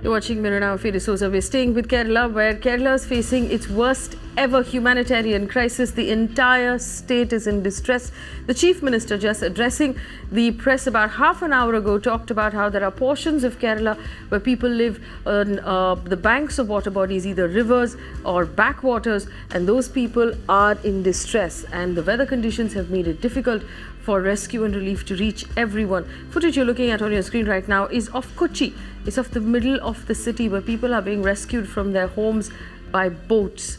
You're watching Mirror Now, Faye. We're staying with Kerala, where Kerala is facing its worst ever humanitarian crisis. The entire state is in distress. The Chief Minister, just addressing the press about half an hour ago, talked about how there are portions of Kerala where people live on the banks of water bodies, either rivers or backwaters, and those people are in distress. And the weather conditions have made it difficult for rescue and relief to reach everyone. Footage you're looking at on your screen right now is of Kochi. It's of the middle of the city where people are being rescued from their homes by boats.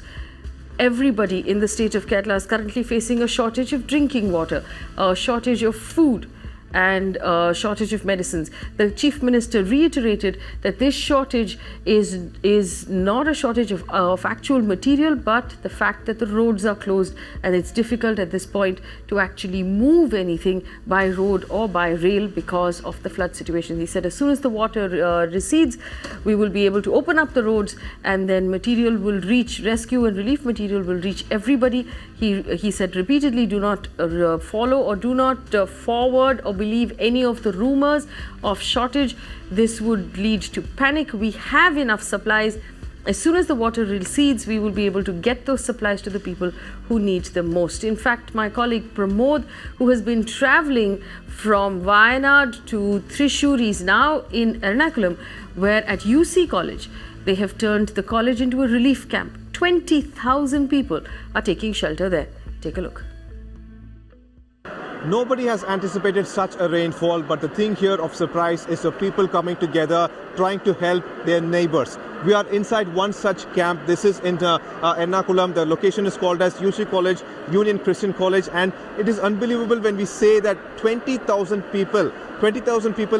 Everybody in the state of Kerala is currently facing a shortage of drinking water, a shortage of food, and a shortage of medicines. The Chief Minister reiterated that this shortage is not a shortage of actual material, but the fact that the roads are closed and it's difficult at this point to actually move anything by road or by rail because of the flood situation. He said as soon as the water recedes, we will be able to open up the roads, and then material will reach, rescue and relief material will reach everybody. He said repeatedly, do not follow or do not forward or believe any of the rumors of shortage. This would lead to panic. We have enough supplies. As soon as the water recedes, we will be able to get those supplies to the people who need them most. In fact, my colleague Pramod, who has been traveling from Wayanad to Thrissur, is now in Ernakulam, where at UC College, they have turned the college into a relief camp. 20,000 people are taking shelter there. Take a look. Nobody has anticipated such a rainfall, but the thing here of surprise is the people coming together, trying to help their neighbors. We are inside one such camp. This is in Ernakulam. The location is called as UC College, Union Christian College, and it is unbelievable when we say that 20,000 people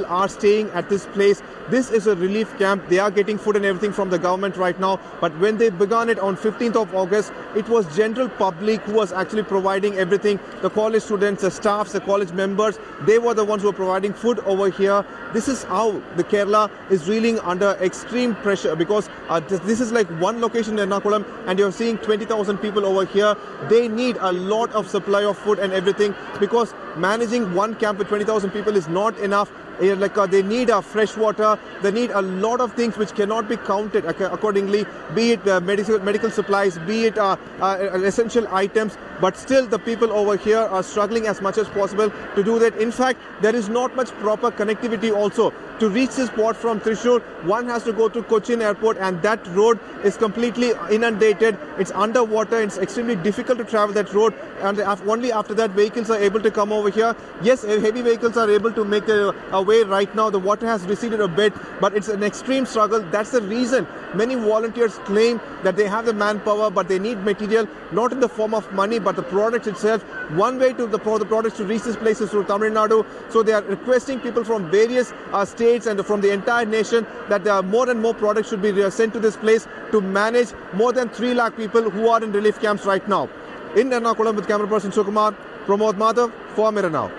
are staying at this place. This is a relief camp. They are getting food and everything from the government right now. But when they began it on 15th of August, it was general public who was actually providing everything. The college students, the staffs, the college members, they were the ones who were providing food over here. This is how the Kerala is reeling under extreme pressure, because this is like one location in Ernakulam and you're seeing 20,000 people over here. They need a lot of supply of food and everything, because managing one camp with 20,000 people is not enough. They need fresh water, they need a lot of things which cannot be counted accordingly, be it medical supplies, be it essential items. But still the people over here are struggling as much as possible to do that. In fact, there is not much proper connectivity also. To reach this spot from Thrissur, one has to go to Cochin airport, and that road is completely inundated. It's underwater. It's extremely difficult to travel that road, and only after that vehicles are able to come over here. Yes, heavy vehicles are able to make their way right now. The water has receded a bit, but it's an extreme struggle. That's the reason many volunteers claim that they have the manpower, but they need material, not in the form of money, but the product itself. One way for the products to reach this place is through Tamil Nadu. So they are requesting people from various states and from the entire nation that there are more and more products should be sent to this place to manage more than 3 lakh people who are in relief camps right now. In Ernakulam with camera person Sukumar, Pramod Madhav for Mirror Now.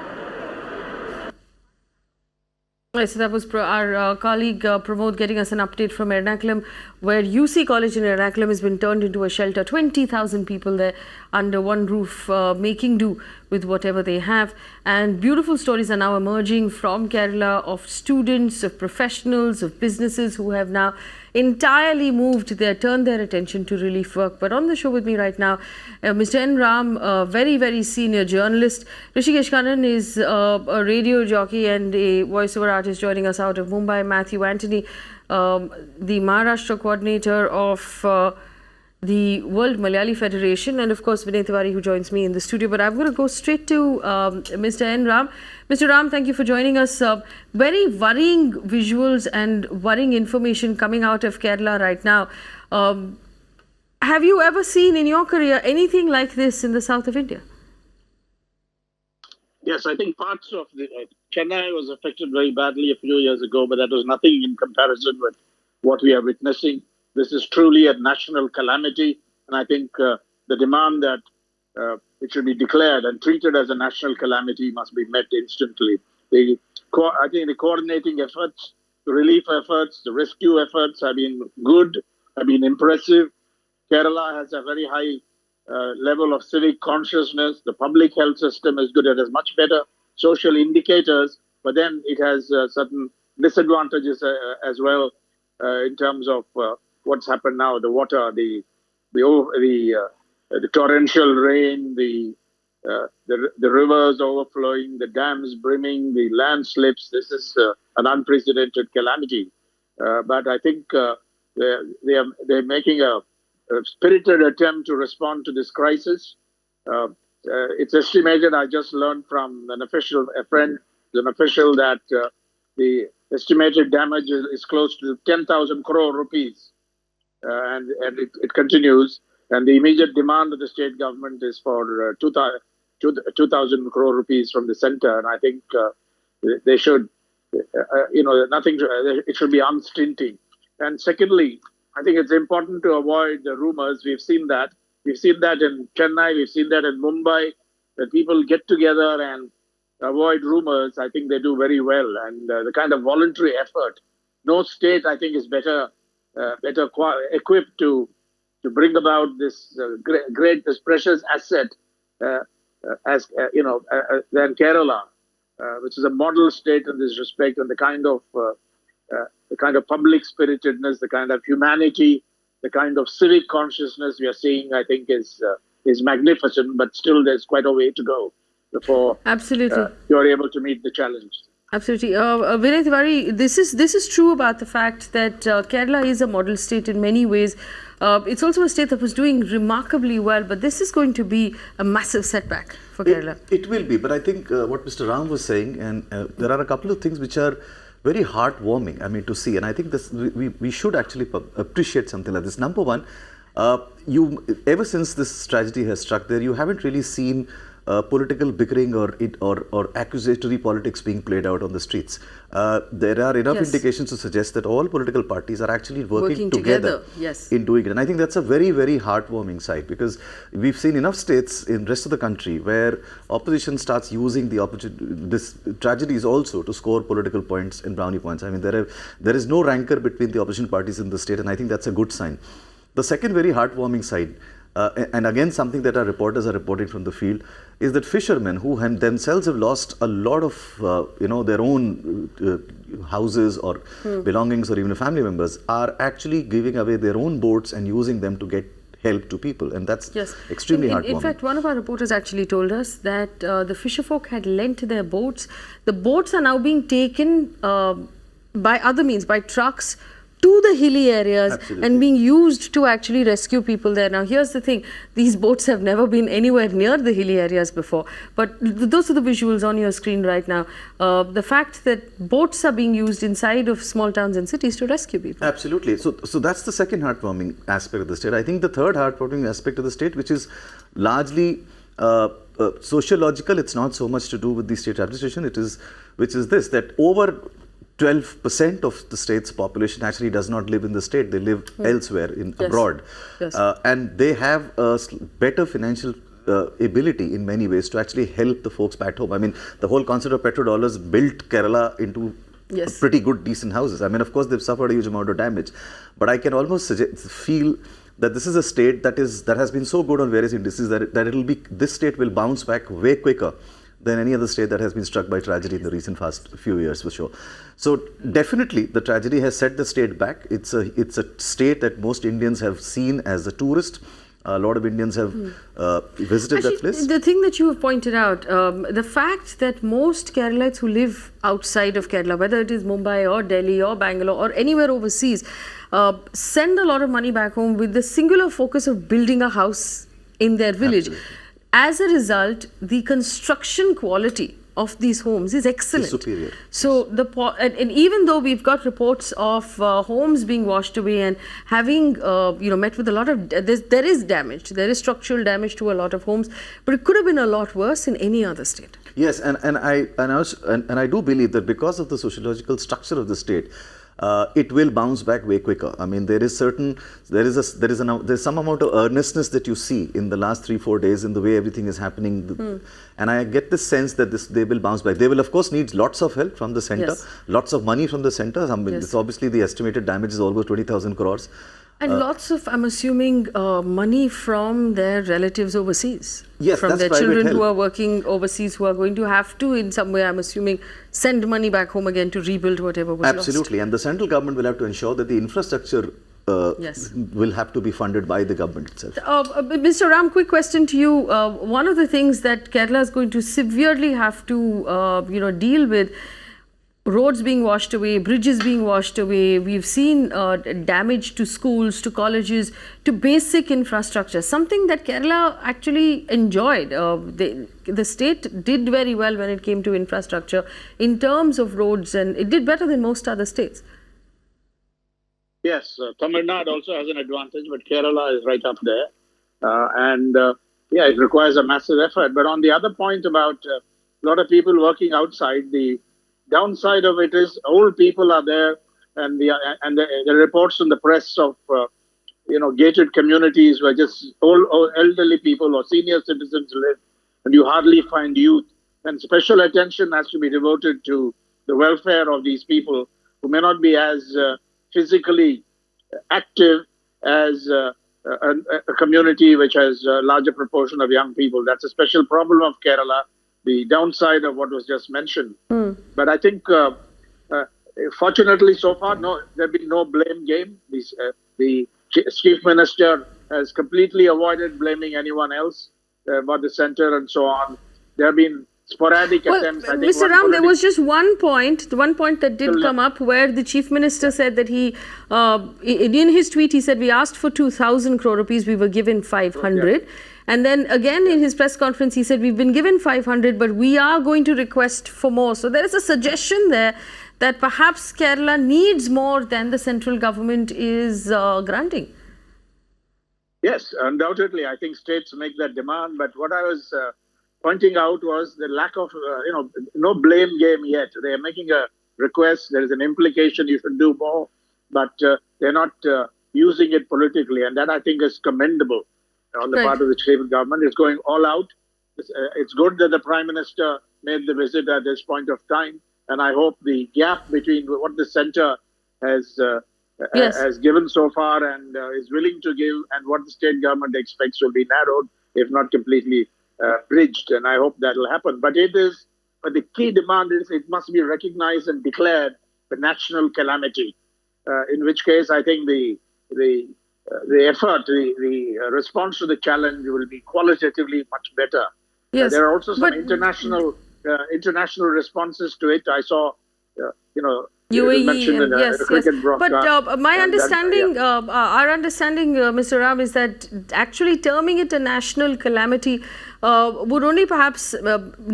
So that was our colleague Pramod getting us an update from Ernakulam, where UC College in Ernakulam has been turned into a shelter. 20,000 people there under one roof, making do with whatever they have. And beautiful stories are now emerging from Kerala of students, of professionals, of businesses who have now entirely turned their attention to relief work. But on the show with me right now, Mr. N. Ram, a very, very senior journalist. Rishikesh Kannan is a radio jockey and a voiceover artist joining us out of Mumbai. Matthew Anthony, the Maharashtra coordinator of the World Malayali Federation, and of course Vinay Tiwari, who joins me in the studio. But I'm going to go straight to Mr. N. Ram. Mr. Ram, thank you for joining us. Very worrying visuals and worrying information coming out of Kerala right now. Have you ever seen in your career anything like this in the south of India? Yes, I think parts of Chennai was affected very badly a few years ago, but that was nothing in comparison with what we are witnessing. This is truly a national calamity, and I think the demand that it should be declared and treated as a national calamity must be met instantly. I think the coordinating efforts, the relief efforts, the rescue efforts have been good, have been impressive. Kerala has a very high level of civic consciousness. The public health system is good. It has much better social indicators, but then it has certain disadvantages as well. in terms of what's happened now. The water, the torrential rain, the rivers overflowing, the dams brimming, the landslips. This is an unprecedented calamity. But I think they're making a spirited attempt to respond to this crisis. It's estimated, I just learned from an official, that the estimated damage is close to 10,000 crore rupees. And it continues. And the immediate demand of the state government is for 2,000 crore rupees from the center. And I think they should, it should be unstinting. And secondly, I think it's important to avoid the rumors. We've seen that. We've seen that in Chennai. We've seen that in Mumbai, that people get together and avoid rumors. I think they do very well. And the kind of voluntary effort, no state, I think, is better equipped to bring about this this precious asset than Kerala, which is a model state in this respect, and the kind of public spiritedness, the kind of humanity, the kind of civic consciousness we are seeing, I think, is magnificent. But still, there's quite a way to go before you're able to meet the challenge. Absolutely. Vinay Tiwari, this is true about the fact that Kerala is a model state in many ways. It's also a state that was doing remarkably well, but this is going to be a massive setback for Kerala. It will be, but I think what Mr. Ram was saying, and there are a couple of things which are very heartwarming, to see, and I think this we should actually appreciate something like this. Number one, ever since this tragedy has struck there, you haven't really seen political bickering or accusatory politics being played out on the streets. There are enough indications to suggest that all political parties are actually working together in doing it. And I think that's a very, very heartwarming sight, because we've seen enough states in the rest of the country where opposition starts using this tragedies also to score political points and brownie points. I mean, there is no rancor between the opposition parties in the state, and I think that's a good sign. The second very heartwarming side, and again something that our reporters are reporting from the field, is that fishermen who themselves have lost a lot of their own houses or belongings, or even family members, are actually giving away their own boats and using them to get help to people, and that's extremely heartwarming. In fact, one of our reporters actually told us that the fisherfolk had lent their boats. The boats are now being taken by other means, by trucks, to the hilly areas and being used to actually rescue people there. Now, here's the thing. These boats have never been anywhere near the hilly areas before. But those are the visuals on your screen right now. The fact that boats are being used inside of small towns and cities to rescue people. Absolutely. So that's the second heartwarming aspect of the state. I think the third heartwarming aspect of the state, which is largely sociological, it's not so much to do with the state administration, which is this, that over 12% of the state's population actually does not live in the state. They live elsewhere, abroad. And they have a better financial ability in many ways to actually help the folks back home. I mean, the whole concept of petrodollars built Kerala into pretty good, decent houses. I mean, of course, they've suffered a huge amount of damage. But I can almost feel that this is a state that has been so good on various indices that this state will bounce back way quicker than any other state that has been struck by tragedy in the recent few years, for sure. So definitely the tragedy has set the state back. It's a state that most Indians have seen as a tourist. A lot of Indians have visited that place. The thing that you have pointed out, the fact that most Keralites who live outside of Kerala, whether it is Mumbai or Delhi or Bangalore or anywhere overseas, send a lot of money back home with the singular focus of building a house in their village. Absolutely. As a result, the construction quality of these homes is excellent. It's superior. So and even though we've got reports of homes being washed away and having met with a lot of there is damage, there is structural damage to a lot of homes, but it could have been a lot worse in any other state. Yes, and I do believe that because of the sociological structure of the state, it will bounce back way quicker. I mean, there's some amount of earnestness that you see in the last 3-4 days in the way everything is happening, and I get this sense that they will bounce back. They will of course need lots of help from the center, lots of money from the center. It's obviously the estimated damage is almost 20,000 crores. And lots of, I'm assuming, money from their relatives overseas. Yes, from that's their private children help. who are working overseas, who are going to have to, in some way, I'm assuming, send money back home again to rebuild whatever was Absolutely, and the central government will have to ensure that the infrastructure Yes. will have to be funded by the government itself. Mr. Ram, quick question to you. One of the things that Kerala is going to severely have to, deal with, roads being washed away, bridges being washed away. We've seen damage to schools, to colleges, to basic infrastructure, something that Kerala actually enjoyed. The state did very well when it came to infrastructure in terms of roads, and it did better than most other states. Yes, Tamil Nadu also has an advantage, but Kerala is right up there. It requires a massive effort. But on the other point about a lot of people working outside, the downside of it is old people are there, and the reports in the press of gated communities where just old elderly people or senior citizens live, and you hardly find youth. And special attention has to be devoted to the welfare of these people who may not be as physically active as a community which has a larger proportion of young people. That's a special problem of Kerala, the downside of what was just mentioned. But I think, fortunately, so far, there have been no blame game. The chief minister has completely avoided blaming anyone else about the center and so on. There have been sporadic attempts. I think Mr. Ram, there was just one point that did come up where the chief minister said that he, in his tweet, he said, we asked for 2,000 crore rupees, we were given 500. Yeah. And then again in his press conference, he said, we've been given 500, but we are going to request for more. So there is a suggestion there that perhaps Kerala needs more than the central government is granting. Yes, undoubtedly. I think states make that demand. But what I was pointing out was the lack of, no blame game yet. They are making a request. There is an implication you should do more, but they're not using it politically. And that, I think, is commendable on the part of the state government. It's going all out. It's good that the Prime Minister made the visit at this point of time. And I hope the gap between what the centre has given so far and is willing to give and what the state government expects will be narrowed, if not completely bridged, and I hope that will happen. But the key demand is it must be recognized and declared a national calamity. In which case, I think the effort, the response to the challenge will be qualitatively much better. Yes, there are also some international responses to it. I saw, UAE mentioned in a cricket broadcast. But my understanding, our understanding, Mr. Ram, is that actually terming it a national calamity would only perhaps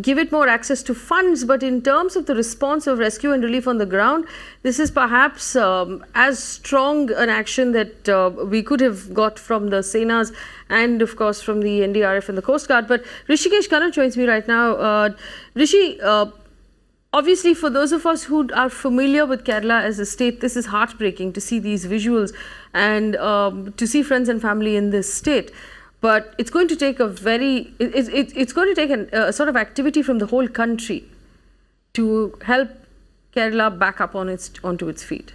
give it more access to funds. But in terms of the response of rescue and relief on the ground, this is perhaps as strong an action that we could have got from the Senas and, of course, from the NDRF and the Coast Guard. But Rishikesh Khanna joins me right now. Rishi, obviously, for those of us who are familiar with Kerala as a state, this is heartbreaking to see these visuals and to see friends and family in this state. But it's going to take it's going to take a sort of activity from the whole country to help Kerala back up onto its feet.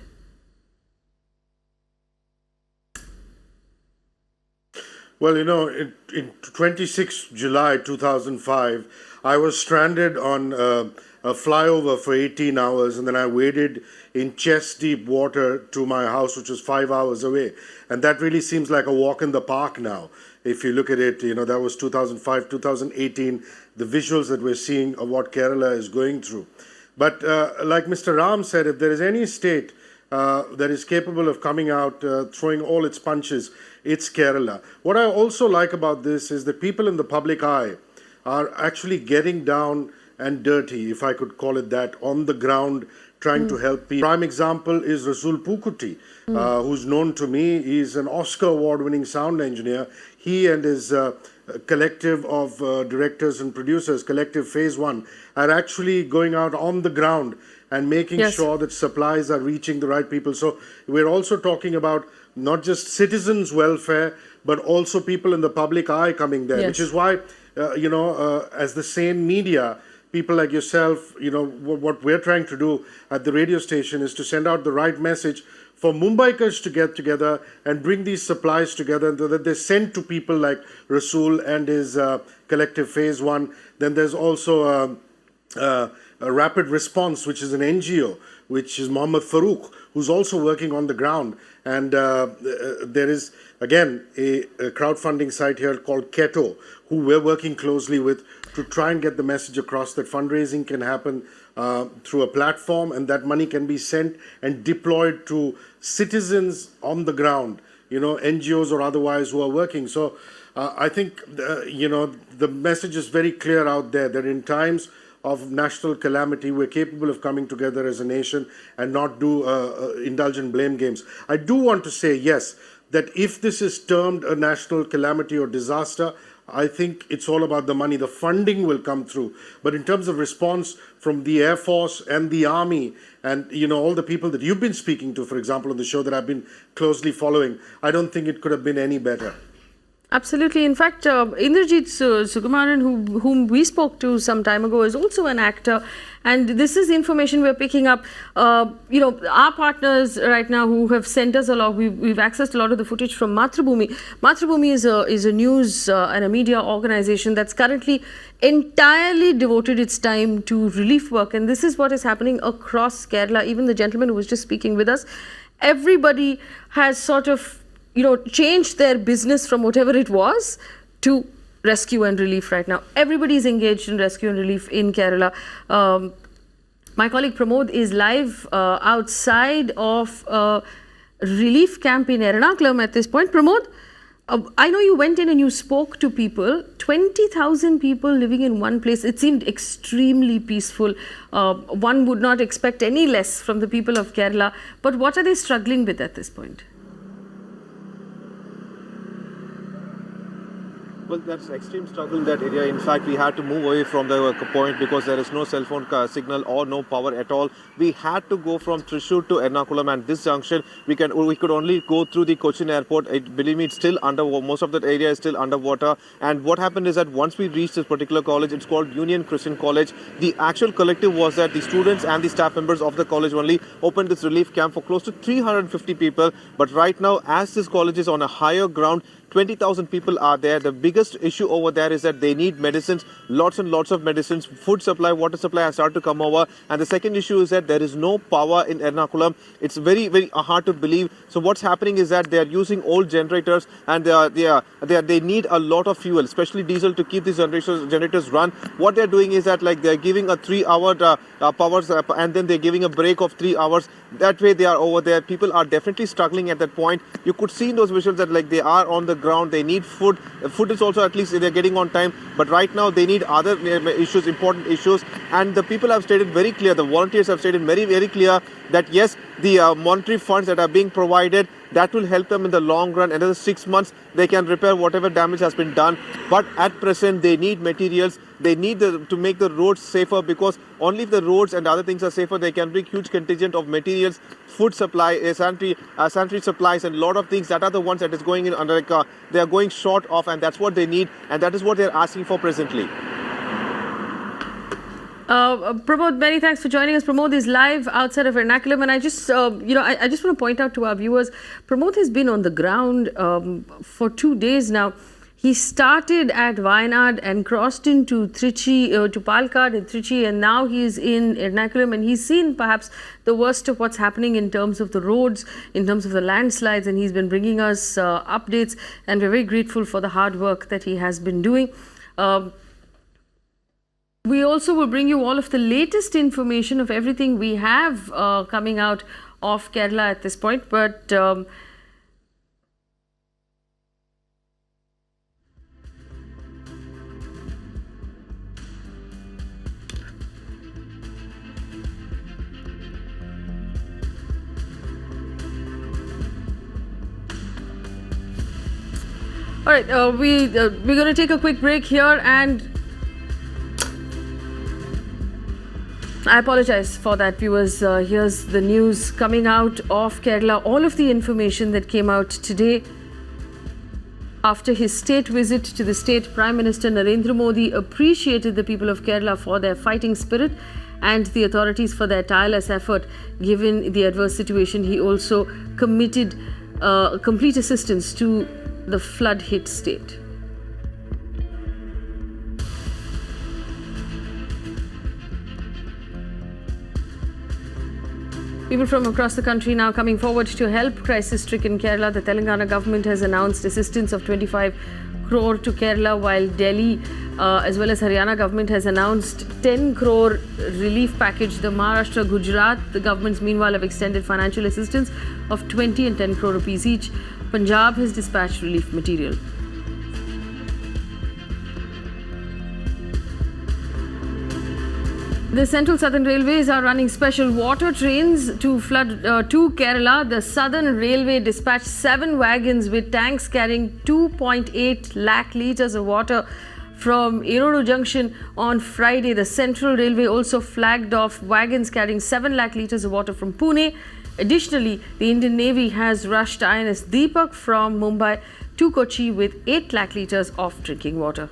Well, in 26 July 2005, I was stranded on a flyover for 18 hours, and then I waded in chest-deep water to my house, which was 5 hours away. And that really seems like a walk in the park now. If you look at it, that was 2005, 2018, the visuals that we're seeing of what Kerala is going through. But like Mr. Ram said, if there is any state that is capable of coming out, throwing all its punches, it's Kerala. What I also like about this is that people in the public eye are actually getting down and dirty, if I could call it that, on the ground, trying to help people. Prime example is Rasul Pukuti, who's known to me. He's an Oscar award-winning sound engineer. He and his collective of directors and producers, Collective Phase 1, are actually going out on the ground and making sure that supplies are reaching the right people. So we're also talking about not just citizens' welfare, but also people in the public eye coming there, which is why, as the same media people like yourself, what we're trying to do at the radio station is to send out the right message for Mumbaikars to get together and bring these supplies together so that they're sent to people like Rasool and his collective Phase 1. Then there's also a Rapid Response, which is an NGO, which is Mohammed Farooq, who's also working on the ground. And there is, again, a crowdfunding site here called Keto, who we're working closely with to try and get the message across that fundraising can happen through a platform, and that money can be sent and deployed to citizens on the ground, NGOs or otherwise who are working. So I think, the message is very clear out there that in times of national calamity, we're capable of coming together as a nation and not do indulge in blame games. I do want to say, yes, that if this is termed a national calamity or disaster, I think it's all about the money. The funding will come through. But in terms of response from the Air Force and the Army and, all the people that you've been speaking to, for example, on the show that I've been closely following, I don't think it could have been any better. Absolutely. In fact, Indrajit Sukumaran, whom we spoke to some time ago, is also an actor. And this is information we're picking up. Our partners right now who have sent us along, we've accessed a lot of the footage from Mathrubhumi. Mathrubhumi is a news and a media organization that's currently entirely devoted its time to relief work. And this is what is happening across Kerala. Even the gentleman who was just speaking with us, everybody has sort of changed their business from whatever it was to rescue and relief right now. Everybody is engaged in rescue and relief in Kerala. My colleague Pramod is live outside of a relief camp in Ernakulam at this point. Pramod, I know you went in and you spoke to people. 20,000 people living in one place. It seemed extremely peaceful. One would not expect any less from the people of Kerala. But what are they struggling with at this point? Well, that's extreme struggle in that area. In fact, we had to move away from the point because there is no cell phone signal or no power at all. We had to go from Thrissur to Ernakulam, and this junction we could only go through the Cochin airport. Believe me, it's still underwater. Most of that area is still underwater. And what happened is that once we reached this particular college, it's called Union Christian College. The actual collective was that the students and the staff members of the college only opened this relief camp for close to 350 people. But right now, as this college is on a higher ground, 20,000 people are there. The biggest issue over there is that they need medicines, lots and lots of medicines. Food supply, water supply has started to come over. And the second issue is that there is no power in Ernakulam. It's very, very hard to believe. So what's happening is that they are using old generators, and they need a lot of fuel, especially diesel, to keep these generators run. What they're doing is that they're giving a 3-hour powers, and then they're giving a break of 3 hours. That way they are over there. People are definitely struggling at that point. You could see in those visuals that they are on the ground. They need food. Food is also, at least they're getting on time. But right now they need other issues, important issues. And the people have stated very clear, the volunteers have stated very, very clear that yes, the monetary funds that are being provided, that will help them in the long run. Another 6 months, they can repair whatever damage has been done. But at present, they need materials. They need to make the roads safer, because only if the roads and other things are safer, they can bring huge contingent of materials, food supply, sanitary supplies, and a lot of things that are the ones that is going in under they are going short of, and that's what they need, and that is what they're asking for presently. Pramod, many thanks for joining us. Pramod is live outside of Ernakulam, and I just want to point out to our viewers, Pramod has been on the ground for 2 days now. He started at Wayanad and crossed into Trichy, to Palakkad and Trichy, and now he is in Ernakulam, and he's seen perhaps the worst of what's happening in terms of the roads, in terms of the landslides, and he's been bringing us updates, and we're very grateful for the hard work that he has been doing. We also will bring you all of the latest information of everything we have coming out of Kerala at this point. But all right, we're going to take a quick break here, and I apologize for that, viewers. Here's the news coming out of Kerala. All of the information that came out today. After his state visit to the state, Prime Minister Narendra Modi appreciated the people of Kerala for their fighting spirit and the authorities for their tireless effort given the adverse situation. He also committed complete assistance to the flood-hit state. People from across the country now coming forward to help crisis-stricken Kerala. The Telangana government has announced assistance of 25 crore to Kerala, while Delhi as well as Haryana government has announced 10 crore relief package. The Maharashtra, Gujarat, the governments meanwhile have extended financial assistance of 20 and 10 crore rupees each. Punjab has dispatched relief material. The Central Southern Railways are running special water trains to Kerala. The Southern Railway dispatched 7 wagons with tanks carrying 2.8 lakh litres of water from Erodu Junction on Friday. The Central Railway also flagged off wagons carrying 7 lakh litres of water from Pune. Additionally, the Indian Navy has rushed INS Deepak from Mumbai to Kochi with 8 lakh litres of drinking water.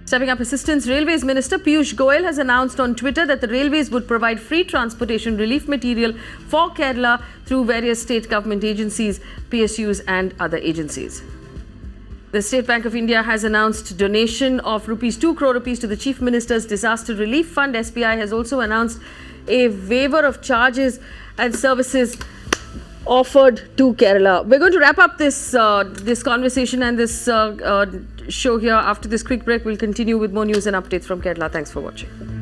Stepping up assistance, Railways Minister Piyush Goyal has announced on Twitter that the railways would provide free transportation relief material for Kerala through various state government agencies, PSUs and other agencies. The State Bank of India has announced donation of ₹2 crore to the Chief Minister's Disaster Relief Fund. SBI has also announced a waiver of charges and services offered to Kerala. We're going to wrap up this conversation and this show here. After this quick break, we'll continue with more news and updates from Kerala. Thanks for watching.